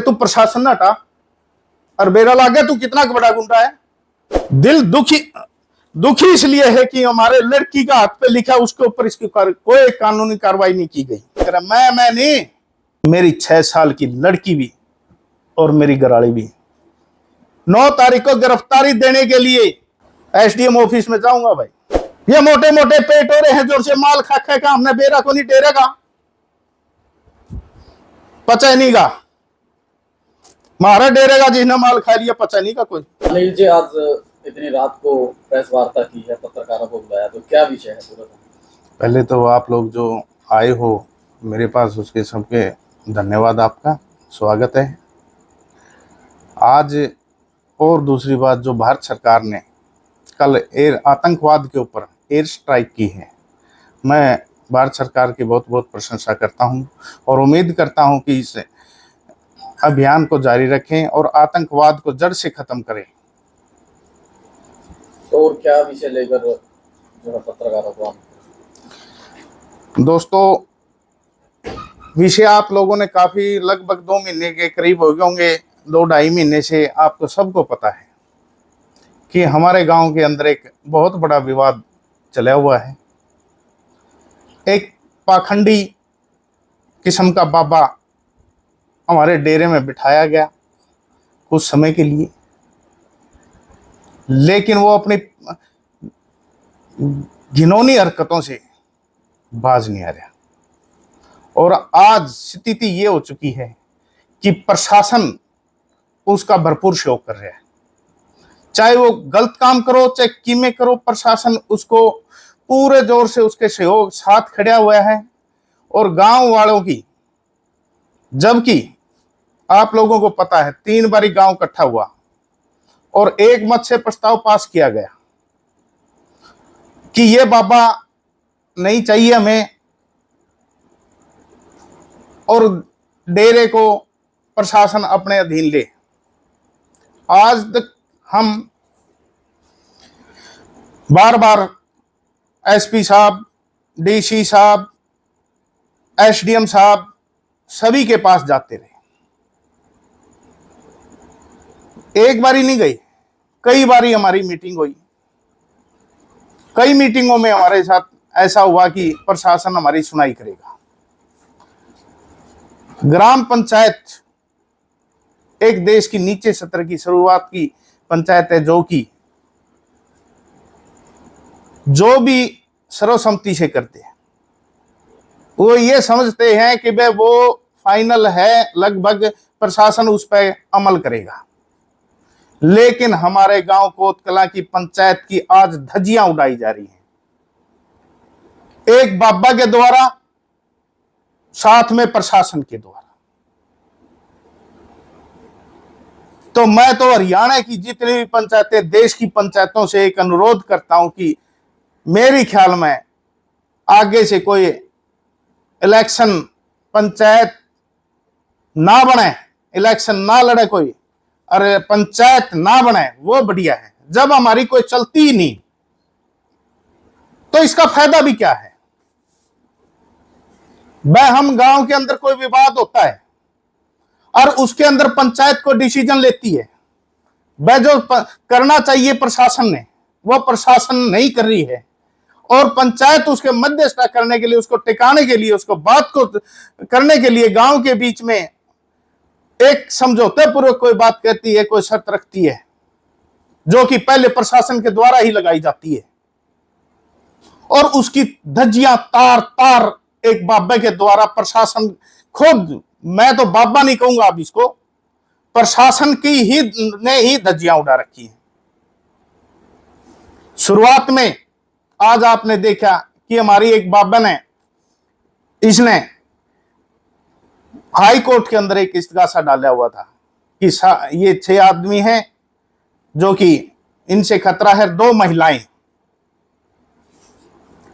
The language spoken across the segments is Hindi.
तू प्रशासन न हटा और बेरा लागे तू कितना बड़ा गुंडा है। दिल दुखी इसलिए है कि हमारे लड़की का हाथ पे लिखा उसके ऊपर इसकी कोई कानूनी कार्रवाई नहीं की गई। मैं नहीं, मेरी 6 साल की लड़की भी और मेरी घरवाली भी 9 तारीख को गिरफ्तारी देने के लिए एसडीएम ऑफिस में जाऊंगा। भाई ये मोटे मोटे पेट हो रहे हैं जोर से माल खा खा का, हमने बेरा को नहीं टेरेगा, पचा नहीं का मारा डेरेगा जिसने माल खा लिया, पचा नहीं का कोई। अनिल जी, आज इतनी रात को प्रेस वार्ता की है, पत्रकारों को बुलाया, तो क्या विषय है पूरा? पहले तो आप लोग जो आए हो मेरे पास उसके सबके धन्यवाद, आपका स्वागत है। आज और दूसरी बात, जो भारत सरकार ने कल आतंकवाद के ऊपर एयर स्ट्राइक की है, मैं भारत सरकार की बहुत बहुत प्रशंसा करता हूं और उम्मीद करता हूं कि इस अभियान को जारी रखें और आतंकवाद को जड़ से खत्म करें। तो और क्या विषय लेकर जो है पत्रकारों को? दोस्तों, विषय आप लोगों ने काफी लगभग 2 महीने के करीब हो गए होंगे, 2-2.5 महीने से आपको सबको पता है कि हमारे गांव के अंदर एक बहुत बड़ा विवाद चला हुआ है। एक पाखंडी किस्म का बाबा हमारे डेरे में बिठाया गया कुछ समय के लिए, लेकिन वो अपनी घिनौनी हरकतों से बाज नहीं आ रहा। और आज स्थिति ये हो चुकी है कि प्रशासन उसका भरपूर सहयोग कर रहा है। चाहे वो गलत काम करो चाहे कीमे करो, प्रशासन उसको पूरे जोर से उसके सहयोग साथ खड़ा हुआ है। और गांव वालों की, जबकि आप लोगों को पता है 3 बारी गांव इकट्ठा हुआ और एक मत से प्रस्ताव पास किया गया कि ये बाबा नहीं चाहिए हमें और डेरे को प्रशासन अपने अधीन ले। आज तक हम बार बार एसपी साहब, डीसी साहब, एसडीएम साहब सभी के पास जाते रहे। एक बारी नहीं गई, कई बारी हमारी मीटिंग हुई। कई मीटिंगों में हमारे साथ ऐसा हुआ कि प्रशासन हमारी सुनाई करेगा। ग्राम पंचायत एक देश की नीचे सत्र की शुरुआत की पंचायत है, जो भी सर्वसम्मति से करते हैं। वो ये समझते हैं कि भाई वो फाइनल है, लगभग प्रशासन उस पर अमल करेगा। लेकिन हमारे गांव कोतकला की पंचायत की आज धज्जियां उड़ाई जा रही हैं, एक बाबा के द्वारा, साथ में प्रशासन के द्वारा। तो मैं तो हरियाणा की जितनी भी पंचायतें, देश की पंचायतों से एक अनुरोध करता हूं कि मेरे ख्याल में आगे से कोई इलेक्शन पंचायत ना बने, इलेक्शन ना लड़े कोई, अरे पंचायत ना बने, वो बढ़िया है। जब हमारी कोई चलती ही नहीं तो इसका फायदा भी क्या है? हम गांव के अंदर कोई विवाद होता है और उसके अंदर पंचायत को डिसीजन लेती है, वह जो करना चाहिए प्रशासन ने, वो प्रशासन नहीं कर रही है। और पंचायत उसके मध्यस्थता करने के लिए, उसको टिकाने के लिए, उसको बात को करने के लिए गांव के बीच में एक समझौते पूर्वक कोई बात कहती है, कोई शर्त रखती है, जो कि पहले प्रशासन के द्वारा ही लगाई जाती है। और उसकी धज्जियां तार तार एक बाबा के द्वारा प्रशासन खुद, मैं तो बाबा नहीं कहूंगा अब इसको, प्रशासन की ही ने ही धज्जियां उड़ा रखी है। शुरुआत में आज आपने देखा कि हमारी एक बाबा ने, इसने हाई कोर्ट के अंदर एक इस्तिगासा डाला हुआ था कि ये 6 आदमी हैं जो कि इनसे खतरा है, 2 महिलाएं।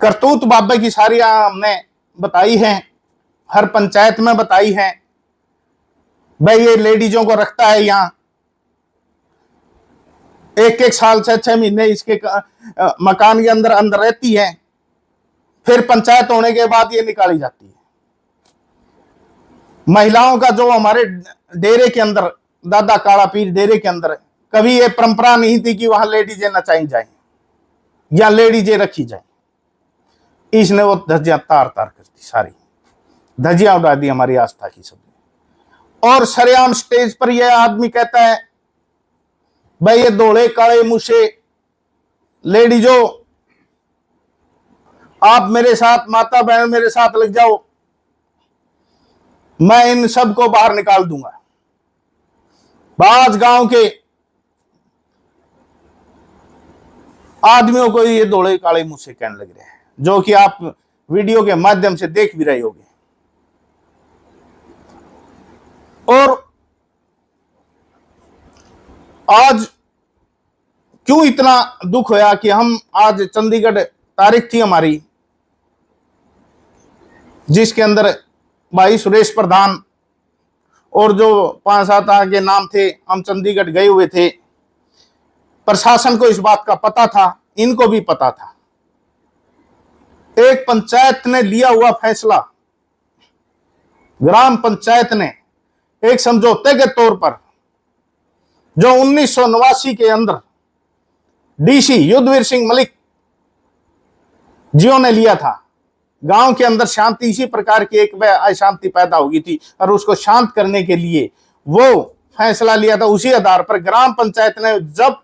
करतूत बाबा की सारी हमने बताई हैं, हर पंचायत में बताई है। भाई ये लेडीजों को रखता है यहां, 1-1 साल से 6 महीने इसके मकान के अंदर रहती है, फिर पंचायत होने के बाद ये निकाली जाती है। महिलाओं का जो हमारे डेरे के अंदर, दादा काला पीर डेरे के अंदर कभी ये परंपरा नहीं थी कि वहां लेडीजें नचाई जाए या लेडीजें रखी जाए। इसने वो धज्जियां तार तार कर दी, सारी धज्जियां उड़ा दी हमारी आस्था की सब। और सरेआम स्टेज पर यह आदमी कहता है, भाई ये धोले काले मुझसे लेडीजो, आप मेरे साथ, माता बहन मेरे साथ लग जाओ, मैं इन सब को बाहर निकाल दूंगा। बाज गांव के आदमियों को ये धोले काले मुझसे कहने लग रहे हैं, जो कि आप वीडियो के माध्यम से देख भी रहे होंगे। और आज क्यों इतना दुख होया कि हम आज चंडीगढ़ तारीख थी हमारी, जिसके अंदर भाई सुरेश प्रधान और जो 5-7 के नाम थे, हम चंडीगढ़ गए हुए थे। प्रशासन को इस बात का पता था, इनको भी पता था। एक पंचायत ने लिया हुआ फैसला, ग्राम पंचायत ने एक समझौते के तौर पर, जो 1989 के अंदर डीसी युद्धवीर सिंह मलिक जियो ने लिया था। गांव के अंदर शांति, इसी प्रकार की एक अशांति पैदा हो गई थी और उसको शांत करने के लिए वो फैसला लिया था। उसी आधार पर ग्राम पंचायत ने, जब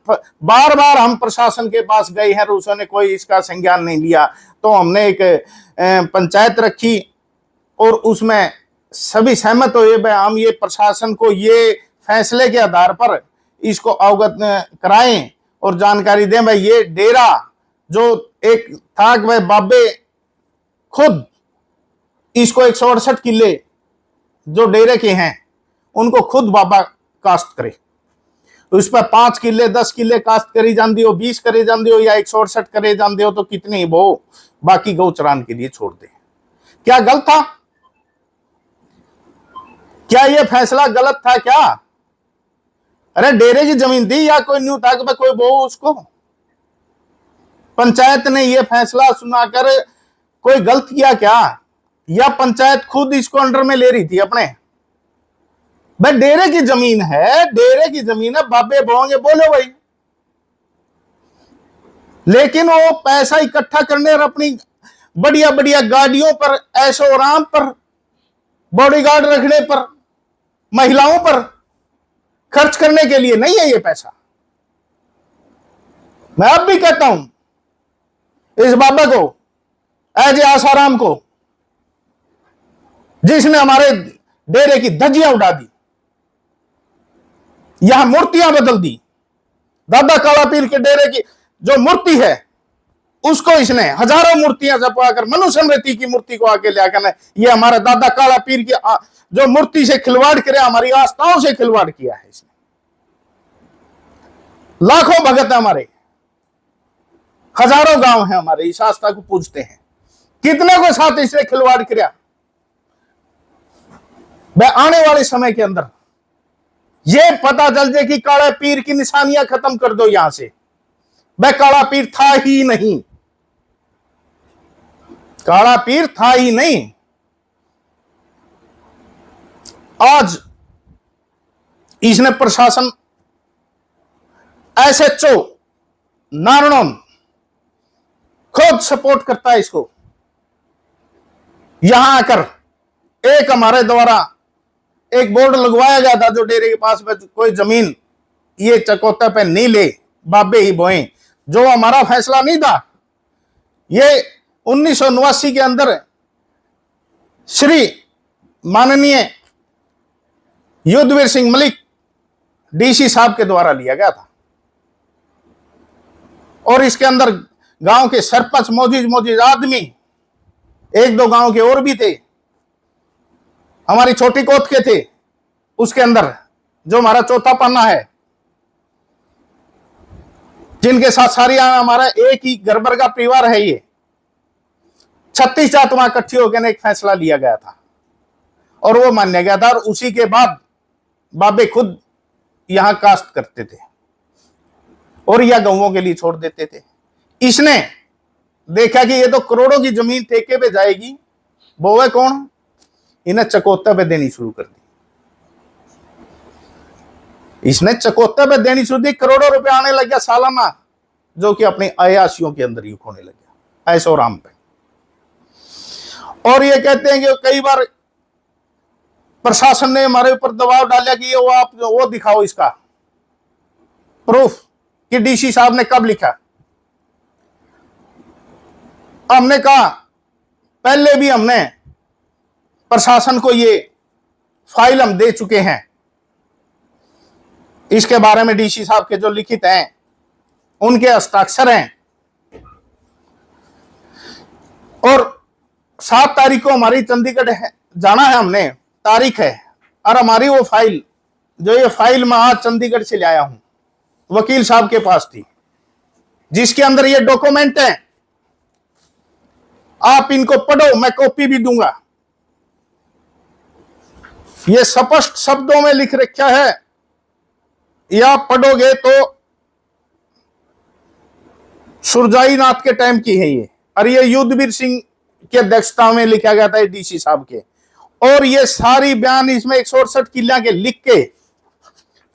बार बार हम प्रशासन के पास गए हैं और उसने कोई इसका संज्ञान नहीं लिया, तो हमने एक पंचायत रखी और उसमें सभी सहमत हुए, हम ये प्रशासन को ये फैसले के आधार पर इसको अवगत कराएं और जानकारी दें। भाई ये डेरा जो एक था कि भाई बाबे खुद इसको 168 किले जो डेरे के हैं उनको खुद बाबा कास्ट करे, उस पर 5 किले 10 किले कास्ट करी जाती हो, 20 करे जाती हो या 168 करे जाते हो, तो कितने वो बाकी गौ चरान के लिए छोड़ दे। क्या गलत था? क्या यह फैसला गलत था क्या? अरे डेरे की जमीन थी या कोई न्यू था कि कोई वो उसको, पंचायत ने यह फैसला सुनाकर कोई गलत किया क्या? या पंचायत खुद इसको अंडर में ले रही थी अपने? भाई डेरे की जमीन है, डेरे की जमीन है, बाबे बोंगे बोलो भाई। लेकिन वो पैसा इकट्ठा करने और अपनी बढ़िया बढ़िया गाड़ियों पर, ऐशो आराम पर, बॉडीगार्ड रखने पर, महिलाओं पर खर्च करने के लिए नहीं है ये पैसा। मैं अब भी कहता हूं इस बाबा को, एज आसाराम को, जिसने हमारे डेरे की धज्जियां उड़ा दी, यहां मूर्तियां बदल दी। दादा काला पीर के डेरे की जो मूर्ति है उसको इसने हजारों मूर्तियां जपवाकर मनुस्मृति की मूर्ति को आके ले आकर ये हमारे दादा काला पीर की जो मूर्ति से खिलवाड़ करे, हमारी आस्थाओं से खिलवाड़ किया है इसने। लाखों भगत है हमारे, हजारों गांव है हमारे, इस आस्था को पूजते हैं। कितने को साथ इसने खिलवाड़ किया। वह आने वाले समय के अंदर ये पता चल जाए कि काला पीर की निशानियां खत्म कर दो यहां से। वह काला पीर था ही नहीं, काला पीर था ही नहीं। आज इसने प्रशासन, एसएचओ नारायण खुद सपोर्ट करता है इसको। यहां आकर एक हमारे द्वारा एक बोर्ड लगवाया गया था, जो डेरे के पास में कोई जमीन ये चकोता पे नहीं ले, बाबे ही बोए, जो हमारा फैसला नहीं था। ये 1989 के अंदर श्री माननीय युद्धवीर सिंह मलिक डीसी साहब के द्वारा लिया गया था। और इसके अंदर गांव के सरपंच, मौजूद आदमी, 1-2 गांव के और भी थे, हमारी छोटी कोत के थे उसके अंदर, जो हमारा चौथा पन्ना है, जिनके साथ सारी हमारा एक ही गरबर का परिवार है। ये 36 जात वहां इकट्ठी होकर एक फैसला लिया गया था और वो मान्य गया था। और उसी के बाद बाबे खुद यहां कास्ट करते थे और यह गौओं के लिए छोड़ देते थे। इसने देखा कि ये तो करोड़ों की जमीन ठेके पे जाएगी, वो है कौन? इन्हें चकोत्ता पे देनी शुरू कर दी। इसने चकोत्ता पे देनी शुरू दी, करोड़ों रुपए आने लग गया सालाना, जो कि अपनी अयाशियों के अंदर युग होने लग गया ऐशो आराम पे। और ये कहते हैं कि कई बार प्रशासन ने हमारे ऊपर दबाव डाला कि ये वो दिखाओ इसका प्रूफ कि डीसी साहब ने कब लिखा। हमने कहा पहले भी हमने प्रशासन को ये फाइल हम दे चुके हैं, इसके बारे में डीसी साहब के जो लिखित हैं उनके हस्ताक्षर हैं, और 7 तारीख को हमारी चंडीगढ़ जाना है, हमने तारीख है, और हमारी वो फाइल जो ये फाइल मैं आज चंडीगढ़ से ले आया हूं वकील साहब के पास थी, जिसके अंदर ये डॉक्यूमेंट है। आप इनको पढ़ो, मैं कॉपी भी दूंगा। ये स्पष्ट शब्दों में लिख रखा है, या पढ़ोगे तो सुरजाई नाथ के टाइम की है ये, और ये युद्धवीर सिंह की अध्यक्षता में लिखा गया था डीसी साहब के। और ये सारी बयान इसमें 168 किला के लिख के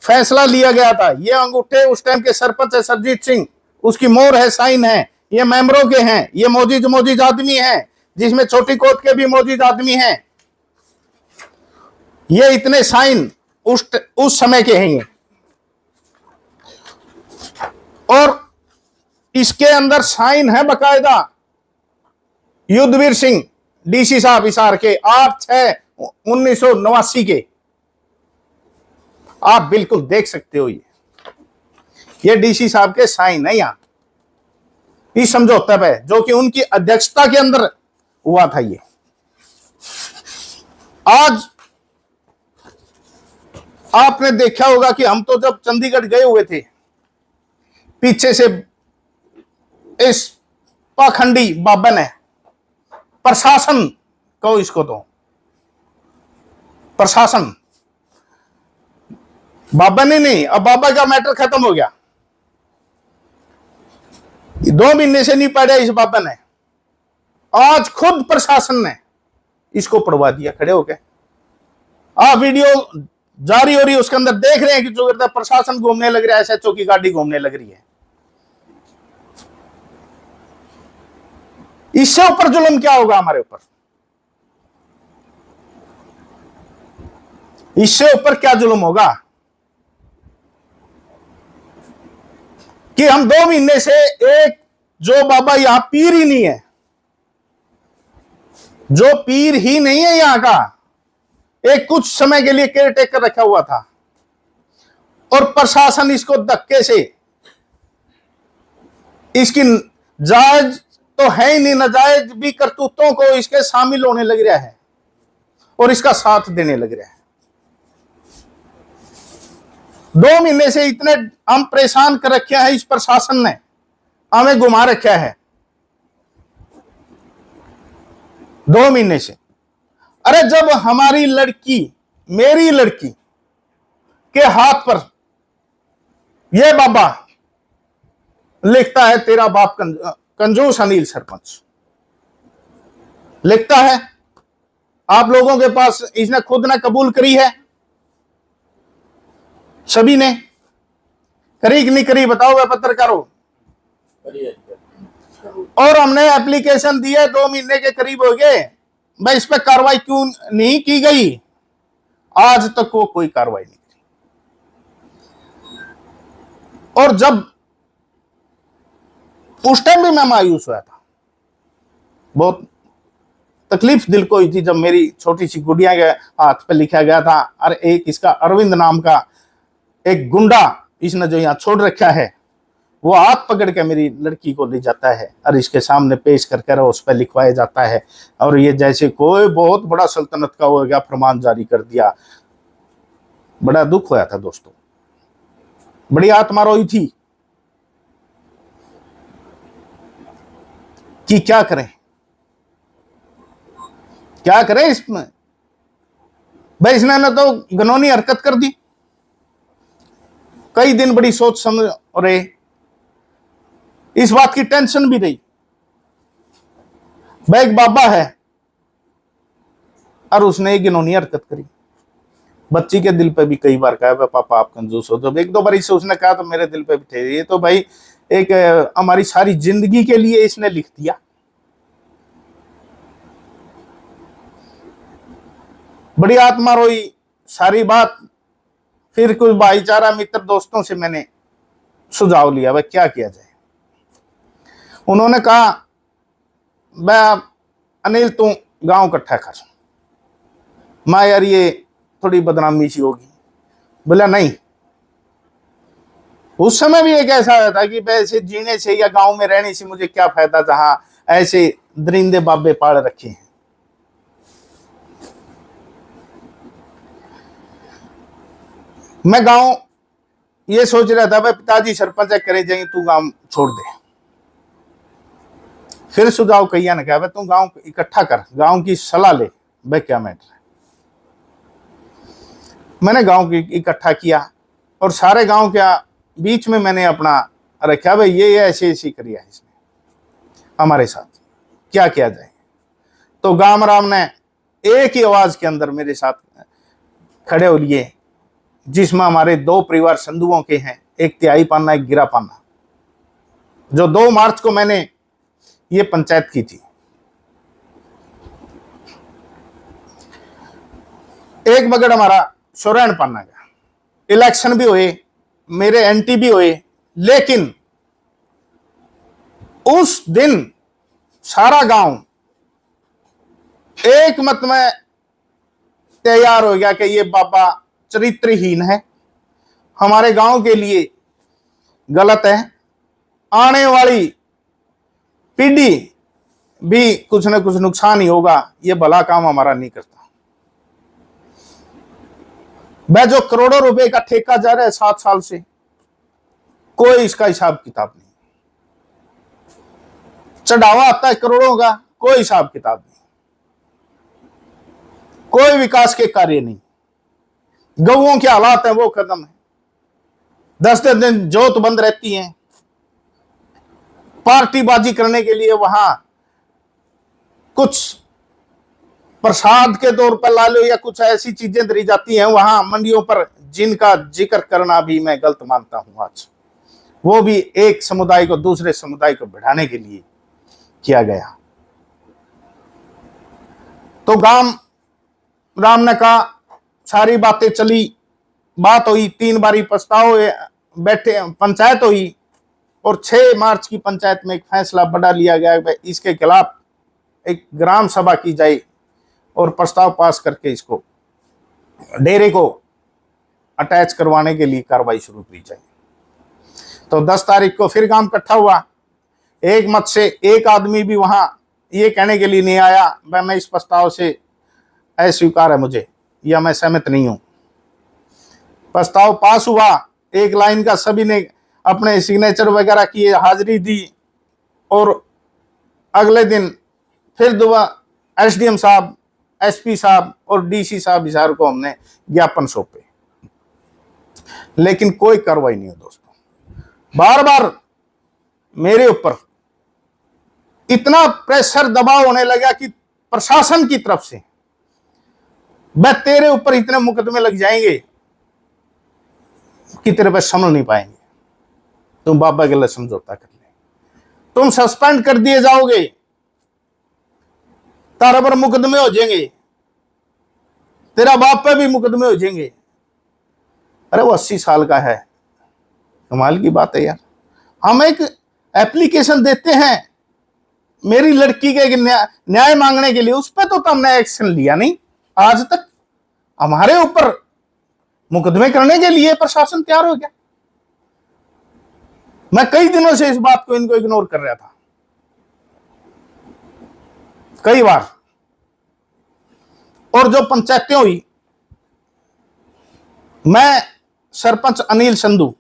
फैसला लिया गया था। ये अंगूठे उस टाइम के सरपंच है सरजीत सिंह, उसकी मोहर है, साइन है, ये मेंबरों के हैं, ये मौजूद आदमी हैं, जिसमें छोटी कोर्ट के भी मौजूद आदमी हैं। ये इतने साइन उस समय के हैं ये। और इसके अंदर साइन है बकायदा युद्धवीर सिंह डीसी साहब हिसार के 8/6/1989 के। आप बिल्कुल देख सकते हो, ये डीसी साहब के साइन है यहां इस समझौते पे, जो कि उनकी अध्यक्षता के अंदर हुआ था। ये आज आपने देखा होगा कि हम तो जब चंडीगढ़ गए हुए थे, पीछे से इस पाखंडी बाबा ने प्रशासन को, इसको तो प्रशासन बाबा ने नहीं, अब बाबा का मैटर खत्म हो गया। 2 महीने से नहीं पढ़ा इस बाबा ने, आज खुद प्रशासन ने इसको पढ़वा दिया खड़े होके। आप वीडियो जारी हो रही है, उसके अंदर देख रहे हैं कि जो प्रशासन घूमने लग रहा है, एसएचओ की गाड़ी घूमने लग रही है। इससे ऊपर जुल्म क्या होगा हमारे ऊपर? इससे ऊपर क्या जुल्म होगा कि हम 2 महीने से एक जो बाबा यहां पीर ही नहीं है, जो पीर ही नहीं है यहां का, एक कुछ समय के लिए केयर टेकर रखा हुआ था, और प्रशासन इसको धक्के से, इसकी जायज तो है ही नहीं, नाजायज भी करतूतों को इसके शामिल होने लग रहा है और इसका साथ देने लग रहा है। 2 महीने से इतने हम परेशान कर रखे हैं, इस प्रशासन ने हमें घुमा रखा है 2 महीने से। अरे जब हमारी लड़की, मेरी लड़की के हाथ पर यह बाबा लिखता है तेरा बाप कंजूस अनिल सरपंच लिखता है, आप लोगों के पास इसने खुद ने कबूल करी है, सभी ने करी कि नहीं करी बताओ पत्रकारों। और हमने एप्लीकेशन दी है, 2 महीने के करीब हो गए भाई, इस पर कार्रवाई क्यों नहीं की गई? आज तक वो कोई कार्रवाई नहीं की। और जब उस टाइम भी मैं मायूस हुआ था, बहुत तकलीफ दिल को हुई थी जब मेरी छोटी सी गुड़िया के हाथ पे लिखा गया था, और एक इसका अरविंद नाम का एक गुंडा इसने जो यहाँ छोड़ रखा है, वो हाथ पकड़ के मेरी लड़की को ले जाता है और इसके सामने पेश कर उस पर लिखवाया जाता है, और ये जैसे कोई बहुत बड़ा सल्तनत का हो गया फरमान जारी कर दिया। बड़ा दुख हुआ था दोस्तों, बड़ी आत्मा रोई थी कि क्या करें इसमें। भाई इसने तो घिनौनी हरकत कर दी। कई दिन बड़ी सोच समझ रहे, इस बात की टेंशन भी रही। भाई एक बाबा है, और उसने एक घिनौनी हरकत करी। बच्ची के दिल पे भी कई बार कहा पापा आप कंजूस हो, तो एक दो बार इसे उसने कहा तो मेरे दिल पे भी थे। ये तो भाई एक हमारी सारी जिंदगी के लिए इसने लिख दिया। बड़ी आत्मा रोई, सारी बात। फिर कुछ भाईचारा मित्र दोस्तों से मैंने सुझाव लिया भाई क्या किया जाए। उन्होंने कहा मैं अनिल तू गांव इकट्ठा कर। मैं यार ये थोड़ी बदनामी सी होगी। बोला नहीं, उस समय भी एक ऐसा आया था कि वैसे जीने से या गांव में रहने से मुझे क्या फायदा जहां ऐसे दरिंदे बाबे पाल रखे हैं। मैं गांव ये सोच रहा था भाई पिताजी सरपंच करे जाएंगे, तू गांव छोड़ दे। फिर सुझाव कहिया ने कहा भाई तू गांव इकट्ठा कर, गांव की सलाह ले भाई क्या मैटर है। मैंने गांव की इकट्ठा किया और सारे गांव के बीच में मैंने अपना रखा भाई ये ऐसे ऐसी करिया इसने हमारे साथ, क्या किया जाए। तो गाम राम ने एक ही आवाज के अंदर मेरे साथ खड़े हो लिए, जिसमें हमारे दो परिवार संधुओं के हैं, एक तिहाई पाना एक गिरा पाना, जो 2 मार्च को मैंने ये पंचायत की थी। एक बगड़ हमारा सोरेन पाना का। इलेक्शन भी हुए, मेरे एंटी भी हुए, लेकिन उस दिन सारा गांव एक मत में तैयार हो गया कि ये बाबा चरित्रहीन है, हमारे गांव के लिए गलत है, आने वाली पीढ़ी भी कुछ न कुछ नुकसान ही होगा, ये भला काम हमारा नहीं करता। वह जो करोड़ों रुपए का ठेका जा रहा है 7 साल से, कोई इसका हिसाब किताब नहीं। चढ़ावा आता है करोड़ों का, कोई हिसाब किताब नहीं। कोई विकास के कार्य नहीं। गौओं के हालात है वो कदम है, 10 दिन जोत बंद रहती हैं। पार्टीबाजी करने के लिए वहां कुछ प्रसाद के तौर पर ला लो या कुछ ऐसी चीजें दी जाती हैं वहां मंडियों पर, जिनका जिक्र करना भी मैं गलत मानता हूं। आज वो भी एक समुदाय को दूसरे समुदाय को बढ़ाने के लिए किया गया। तो गांव राम ने कहा, सारी बातें चली, बात हुई, 3 बारी प्रस्ताव बैठे, पंचायत हुई और 6 मार्च की पंचायत में एक फैसला बड़ा लिया गया, इसके खिलाफ एक ग्राम सभा की जाए और प्रस्ताव पास करके इसको डेरे को अटैच करवाने के लिए कार्रवाई शुरू की जाए। तो 10 तारीख को फिर गांव इकट्ठा हुआ। एक मत से एक आदमी भी वहां ये कहने के लिए नहीं आया भाई मैं इस प्रस्ताव से अस्वीकार है मुझे, या मैं सहमत नहीं हूं। प्रस्ताव पास हुआ, एक लाइन का, सभी ने अपने सिग्नेचर वगैरह किए, हाजिरी दी और अगले दिन फिर दोबारा एसडीएम साहब, एसपी साहब और डीसी साहब हिसार को हमने ज्ञापन सौंपे, लेकिन कोई कार्रवाई नहीं है दोस्तों। बार बार मेरे ऊपर इतना प्रेशर दबाव होने लगा कि प्रशासन की तरफ से मैं तेरे ऊपर इतने मुकदमे लग जाएंगे कि तेरे पे संभल नहीं पाएंगे, तुम बाबा के लिए समझौता कर ले, तुम सस्पेंड कर दिए जाओगे, तारा पर मुकदमे हो जाएंगे, तेरा बाप पे भी मुकदमे हो जाएंगे। अरे वो 80 साल का है, कमाल की बात है यार। हम एक एप्लीकेशन देते हैं मेरी लड़की के न्याय मांगने के लिए, उस पर तो तुमने एक्शन लिया नहीं। आज तक हमारे ऊपर मुकदमे करने के लिए प्रशासन तैयार हो गया। मैं कई दिनों से इस बात को इनको इग्नोर कर रहा था, कई बार। और जो पंचायतें हुई, मैं सरपंच अनिल संधू,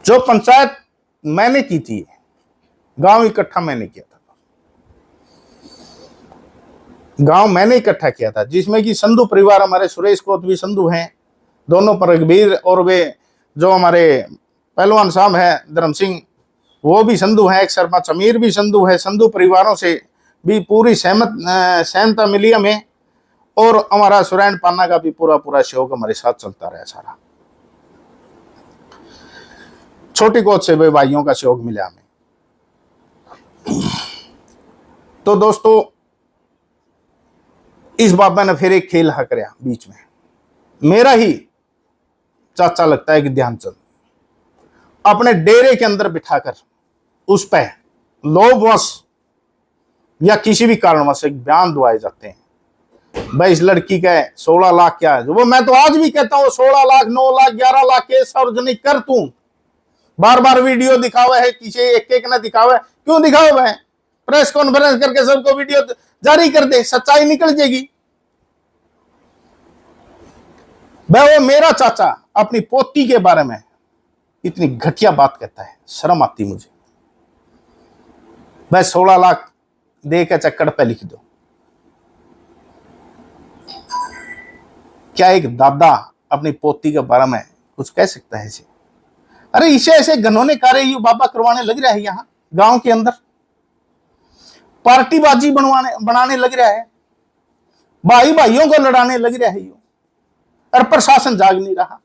जो पंचायत मैंने की थी, गांव इकट्ठा मैंने किया था, गांव मैंने इकट्ठा किया था, जिसमें कि संधू परिवार, हमारे सुरेश कोतवी संधू हैं, दोनों पर रघबीर, और वे जो हमारे पहलवान साहब हैं धर्म सिंह, वो भी संधू हैं, एक सरपंच अमीर भी संधू है। संधू परिवारों से भी पूरी सहमता मिली हमें, और हमारा सुरैन पाना का भी पूरा पूरा सहयोग हमारे साथ चलता रहा सारा। छोटी कोच से भी भाइयों का सहयोग मिला हमें। तो दोस्तों, इस बाबा ने फिर एक खेल हक रहा बीच में। मेरा ही चाचा लगता है कि ध्यानचंद अपने डेरे के अंदर बिठाकर उस पर लोभवश या किसी भी कारणवश एक बयान दुआए जाते हैं, भाई इस लड़की का 16 लाख क्या है। वो मैं तो आज भी कहता हूं 16 लाख 9 लाख 11 लाख के सार्वजनिक कर तू, बार बार वीडियो दिखावा है, किसी एक एक ना दिखावा है, क्यों दिखावा है? प्रेस कॉन्फ्रेंस करके सबको वीडियो जारी कर दे, सच्चाई निकल जाएगी। भाई वो मेरा चाचा अपनी पोती के बारे में इतनी घटिया बात कहता है, शर्म आती मुझे। भाई 16 लाख दे के चक्कर पे लिख दो। क्या एक दादा अपनी पोती के बारे में कुछ कह सकता है इसे? अरे इसे ऐसे घनौने कार्य यू बाबा करवाने लग रहा है यहां गांव के अंदर, पार्टीबाजी बनाने लग रहा है, भाई भाइयों को लड़ाने लग रहा है यू, और प्रशासन जाग नहीं रहा।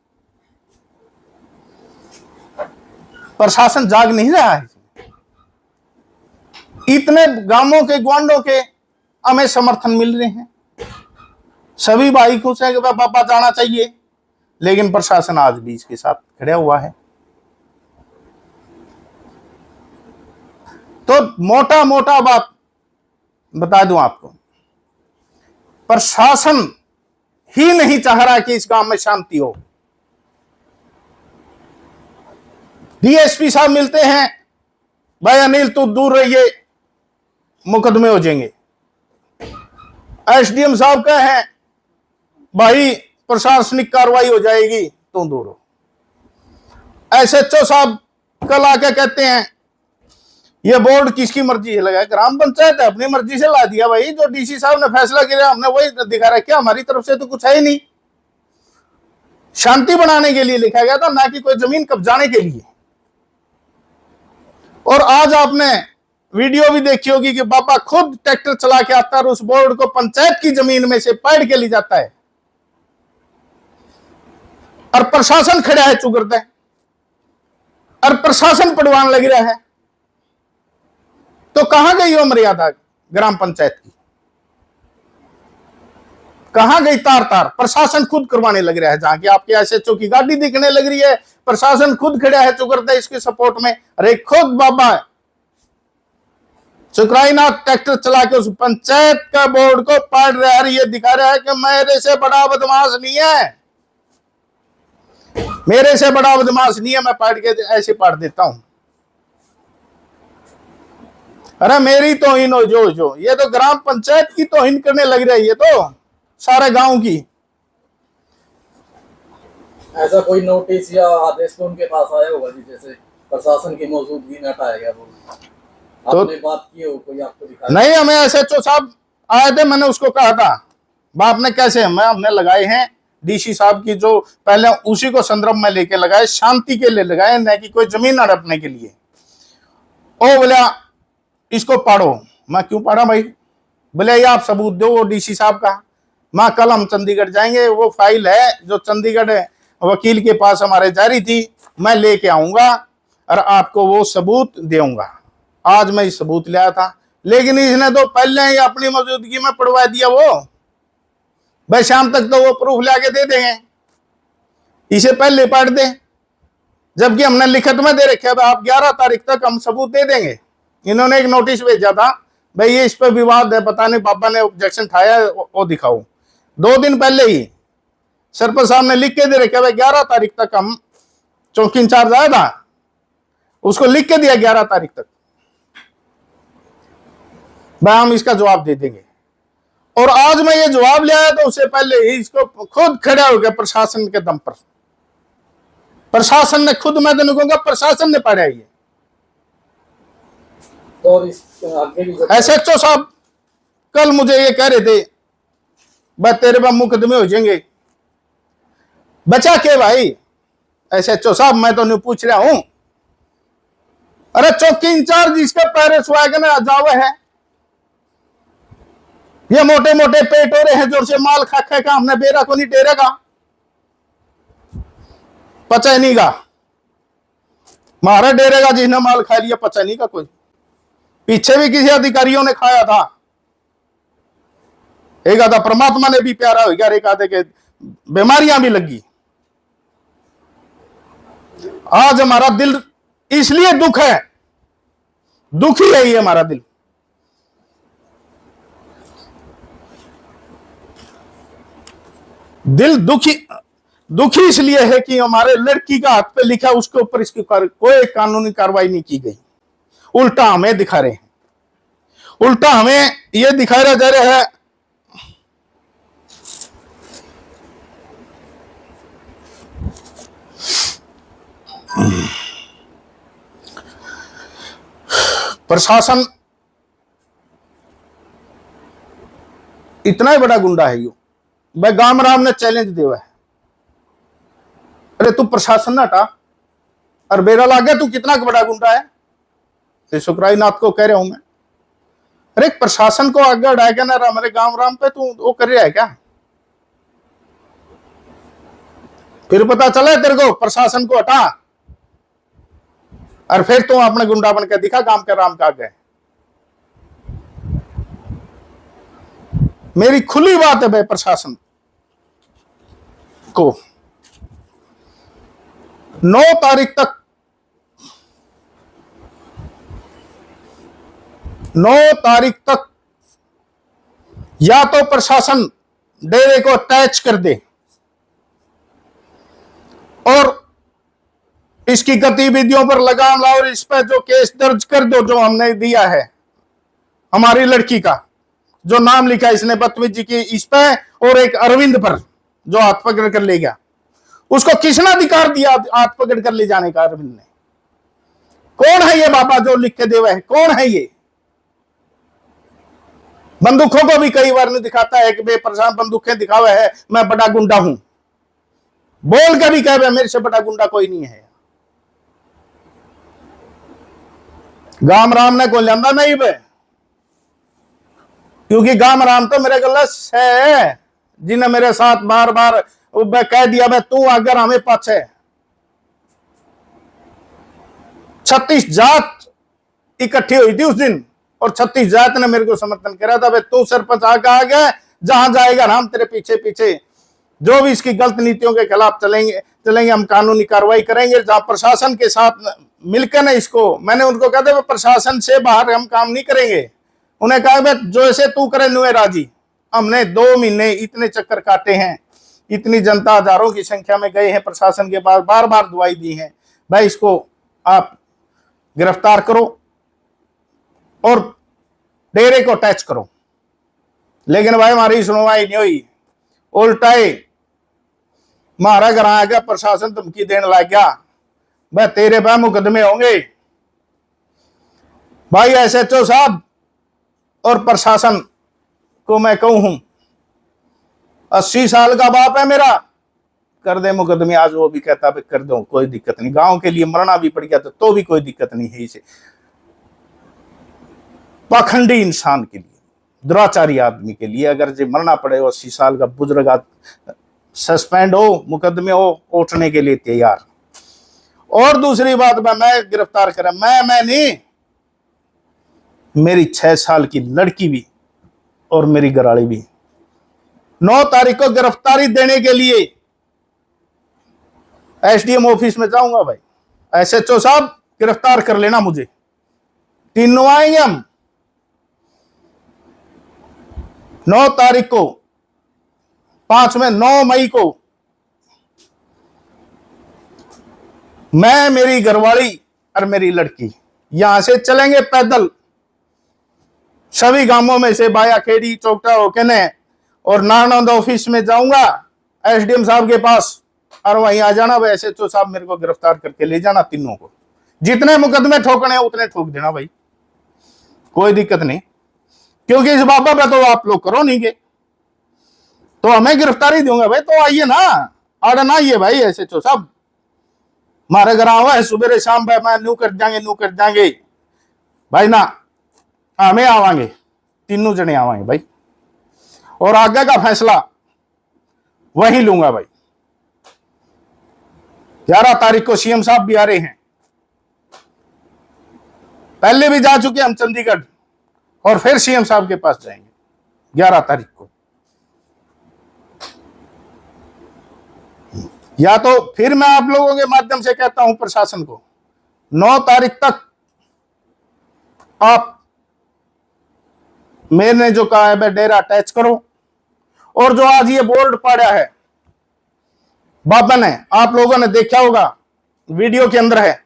प्रशासन जाग नहीं रहा है। इतने गांवों के ग्वांडों के हमें समर्थन मिल रहे हैं, सभी भाई खुश है कि पापा जाना चाहिए, लेकिन प्रशासन आज भी इसके साथ खड़ा हुआ है। तो मोटा मोटा बात बता दूं आपको, प्रशासन ही नहीं चाह रहा कि इस गांव में शांति हो। डीएसपी साहब मिलते हैं, भाई अनिल तू दूर रहिए, मुकदमे हो जाएंगे। एसडीएम साहब का है, भाई प्रशासनिक कार्रवाई हो जाएगी, तुम दूर हो। एसएचओ साहब कल आके कहते हैं ये बोर्ड किसकी मर्जी से लगाया, ग्राम पंचायत है, अपनी मर्जी से ला दिया। भाई जो डीसी साहब ने फैसला किया हमने वही दिखा रहा है, क्या हमारी तरफ से तो कुछ है ही नहीं। शांति बनाने के लिए लिखा गया था, ना कि कोई जमीन कब्जाने के लिए। और आज आपने वीडियो भी देखी होगी कि बाबा खुद ट्रैक्टर चला के आता है और उस बोर्ड को पंचायत की जमीन में से पाड़ के ले जाता है, और प्रशासन खड़ा है चुगरता है, और प्रशासन पड़वान लग रहा है। तो कहां गई वो मर्यादा ग्राम पंचायत की? कहां गई तार तार? प्रशासन खुद करवाने लग रहा है। जहां की आपके एसएचओ की गाड़ी दिखने लग रही है, प्रशासन खुद खड़ा है चुगरता है इसके सपोर्ट में। अरे खुद बाबा चुकराईनाथ ट्रैक्टर चला के उस पंचायत का बोर्ड को पाड़ रहा है, ये दिखा रहा है कि मेरे से बड़ा बदमाश नहीं है, मेरे से बड़ा बदमाश नहीं है, मैं पाड़ के ऐसे पाड़ देता हूं। अरे मेरी तौहीन हो जो ये तो ग्राम पंचायत की तौहीन करने लग रही है, तो सारे गांव की। ऐसा कोई नोटिस या आदेश तो उनके पास आया होगा जी, जैसे प्रशासन की मौजूदगी में हटाया गया वो, आपने बात की हो, कोई आपको दिखा? नहीं, हमें एसएचओ साहब आए थे, मैंने उसको कहा था बाप ने कैसे हमने लगाए हैं डीसी साहब की, जो पहले उसी को संदर्भ में लेके लगाए, शांति के लिए लगाए, न कि कोई जमीन हड़पने के लिए। ओ बोला इसको पढ़ो। मैं क्यों पढ़ा भाई? बोले ये आप सबूत दो वो डीसी साहब का। मैं कल हम चंडीगढ़ जाएंगे, वो फाइल है जो चंडीगढ़ वकील के पास हमारे जारी थी, मैं लेके आऊंगा और आपको वो सबूत दूंगा। आज मैं सबूत लाया था, लेकिन इसने तो पहले ही अपनी मौजूदगी में पढ़वा दिया। वो भाई शाम तक तो वो प्रूफ लाके दे देंगे, इसे पहले पढ़ दे, जबकि हमने लिखित में दे रखे आप 11 तारीख तक हम सबूत दे देंगे। इन्होंने एक नोटिस भेजा था, भाई ये इस पर विवाद है, पता नहीं पापा ने ऑब्जेक्शन उठाया, वो दिखाओ। 2 दिन पहले ही सरपंच साहब ने लिख के दे रखे भाई 11 तारीख तक हम, चौकी इंचार्ज आया था उसको लिख के दिया 11 तारीख तक भाई हम इसका जवाब दे देंगे। और आज मैं ये जवाब ले आया तो उससे पहले ही इसको खुद खड़ा हो गया प्रशासन के दम पर। प्रशासन ने खुद, मैं तो नहीं कहूंगा प्रशासन ने पढ़ा ये। और इस आगे भी एसएचओ साहब कल मुझे ये कह रहे थे भाई तेरे पर मुकदमे हो जाएंगे। बचा के भाई एसएचओ साहब, मैं तो नहीं पूछ रहा हूं। अरे चौकी इंचार्ज इसके पैरे सुहागन जावे है, ये मोटे मोटे पेट हो रहे हैं जोर से माल खा खा का, हमने बेरा को नहीं टेरेगा, पचा नहीं का मारा डेरेगा जिसने माल खा लिया, पचा नहीं का कोई। पीछे भी किसी अधिकारियों ने खाया था, एक आधा परमात्मा ने भी प्यारा हो गया, एक आधे के बीमारियां भी लगी। आज हमारा दिल इसलिए दुख है, दुखी है ये हमारा दिल। दिल दुखी इसलिए है कि हमारे लड़की का हाथ पे लिखा, उसके ऊपर इसकी कोई कानूनी कार्रवाई नहीं की गई। उल्टा हमें दिखा रहे हैं, उल्टा हमें यह दिखाया जा रहा है प्रशासन इतना ही बड़ा गुंडा है। यो भाई गाम राम ने चैलेंज दिया है, अरे तू प्रशासन ना हटा और बेरा लागे, तू कितना बड़ा गुंडा है। सुखराई नाथ को कह रहा हूं मैं, अरे प्रशासन को आगे हटाएगा ना हमारे गांव राम पे, तू वो कर रहा है क्या? फिर पता चला तेरे को प्रशासन को हटा और फिर तू अपने गुंडा बन के दिखा गांव के राम का आगे। मेरी खुली बात है भाई, प्रशासन को 9 तारीख तक, 9 तारीख तक या तो प्रशासन डेरे को अटैच कर दे और इसकी गतिविधियों पर लगाम लाओ और इस पर जो केस दर्ज कर दो जो हमने दिया है, हमारी लड़की का जो नाम लिखा है इसने बदतमीजी की इस पे, और एक अरविंद पर जो हाथ पकड़ कर ले गया, उसको किसने अधिकार दिया हाथ पकड़ कर ले जाने का? अरविंद ने। कौन है ये बाबा जो लिख के देवा है? कौन है ये? बंदूकों को भी कई बार नहीं दिखाता है कि बेपरेशान बंदूकें दिखावे है, मैं बड़ा गुंडा हूं, बोल कर भी कह मेरे से बड़ा गुंडा कोई नहीं है। गाम राम ने को लिया नहीं बे, क्योंकि गाम राम तो मेरे गलत है, जिन्हें मेरे साथ बार बार कह दिया भाई तू अगर हमें पाछे 36 जात इकट्ठी हुई थी उस दिन, और 36 जात ने मेरे को समर्थन करा था भाई तू सरपंच आगे जहां जाएगा हम तेरे पीछे पीछे, जो भी इसकी गलत नीतियों के खिलाफ चलेंगे हम कानूनी कार्रवाई करेंगे। जहां प्रशासन के साथ मिलकर ना इसको, मैंने उनको कहा था प्रशासन से बाहर हम काम नहीं करेंगे, उन्हें कहा भाई जो ऐसे तू करे नुए राजी। हमने 2 महीने इतने चक्कर काटे हैं, इतनी जनता हजारों की संख्या में गए हैं प्रशासन के पास, बार बार दुआई दी है भाई इसको आप गिरफ्तार करो और डेरे को अटैच करो, लेकिन भाई हमारी सुनवाई नहीं हुई। उल्टाए मारा घर आ गया, प्रशासन धमकी देने लग गया भाई तेरे पे मुकदमे होंगे। भाई एसएचओ साहब और प्रशासन को मैं कहूं हूं 80 साल का बाप है मेरा, कर दे मुकदमे आज, वो भी कहता है कर दो कोई दिक्कत नहीं, गांव के लिए मरना भी पड़ गया तो भी कोई दिक्कत नहीं है। इसे पाखंडी इंसान के लिए, दुराचारी आदमी के लिए अगर जो मरना पड़े, 80 साल का बुजुर्ग सस्पेंड हो, मुकदमे हो, उठने के लिए तैयार। और दूसरी बात मैं गिरफ्तार करा, मैं नहीं, मेरी 6 साल की लड़की भी और मेरी घरवाली भी 9 तारीख को गिरफ्तारी देने के लिए एसडीएम ऑफिस में जाऊंगा। भाई एसएचओ साहब गिरफ्तार कर लेना मुझे, तीनों आएंगे हम 9 तारीख को, 5 में 9 मई को मैं, मेरी घरवाली और मेरी लड़की यहां से चलेंगे पैदल सभी गांवों में से, बाया खेड़ी चौकटा होके ने, और नारनौंद ऑफिस में जाऊंगा एसडीएम साहब के पास, और वहीं आ जाना भाई एसएचओ साहब मेरे को गिरफ्तार करके ले जाना, तीनों को जितने मुकदमे ठोकने उतने ठोक देना भाई, कोई दिक्कत नहीं, क्योंकि इस बाबा पे तो आप लोग करो नहीं गए तो हमें गिरफ्तारी दूंगा भाई, तो आइए ना, आड़े ना आइए भाई एसएचओ साहब, हमारे घर आवा है सुबह शाम भाई, मैं नू कर जाएंगे भाई ना, हमें आवांगे, तीनों जने आवांगे भाई, और आगे का फैसला वही लूंगा भाई। 11 तारीख को सीएम साहब भी आ रहे हैं, पहले भी जा चुके हम चंडीगढ़, और फिर सीएम साहब के पास जाएंगे 11 तारीख को। या तो फिर मैं आप लोगों के माध्यम से कहता हूं प्रशासन को, 9 तारीख तक आप मैंने जो कहा है वह डेरा अटैच करो। और जो आज ये बोर्ड पड़ा है बाबा ने, आप लोगों ने देखा होगा वीडियो के अंदर है,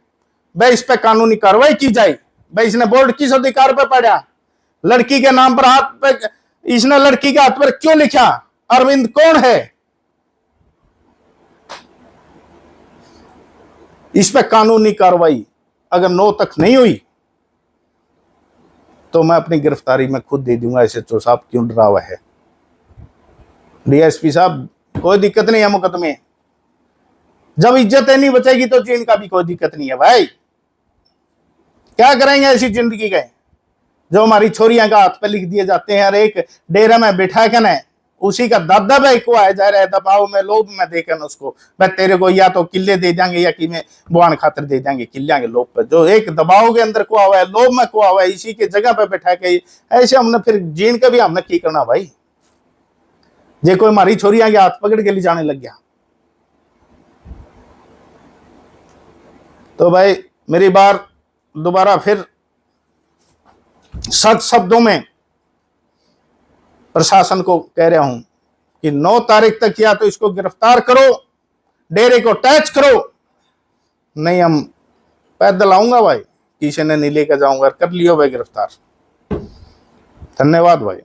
वह इस पे कानूनी कार्रवाई की जाए। भाई इसने बोर्ड किस अधिकार पे पड़ा? लड़की के नाम पर हाथ पे, इसने लड़की के हाथ पर क्यों लिखा? अरविंद कौन है? इस पे कानूनी कार्रवाई अगर 9 तक नहीं हुई तो मैं अपनी गिरफ्तारी में खुद दे दूंगा। एसएचओ साहब क्यों डरा हुआ है? डीएसपी साहब कोई दिक्कत नहीं है मुकदमे, जब इज्जत नहीं बचेगी तो चीन का भी कोई दिक्कत नहीं है भाई। क्या करेंगे ऐसी जिंदगी के जो हमारी छोरियां का हाथ पे लिख दिए जाते हैं और एक डेरा में बिठा के ना उसी का दादा भाई को आया जा रहा है दबाव में, लोभ में देकर उसको भाई तेरे को या तो किले दे देंगे या कि में बुआन खातर दे देंगे किले के लोभ पर, जो एक दबाव के अंदर कुआ हुआ है, लोभ में कुआ हुआ है, इसी के जगह पे बैठा के ऐसे हमने फिर जीन का भी हमने की करना भाई। जे कोई हमारी छोरियां के हाथ पकड़ के ले जाने लग गया तो भाई मेरी बार दोबारा फिर सख्त शब्दों में प्रशासन को कह रहा हूं कि 9 तारीख तक या तो इसको गिरफ्तार करो, डेरे को अटैच करो, नहीं हम पैदल आऊंगा भाई, किसी ने नहीं लेकर जाऊंगा, कर लियो भाई गिरफ्तार। धन्यवाद भाई।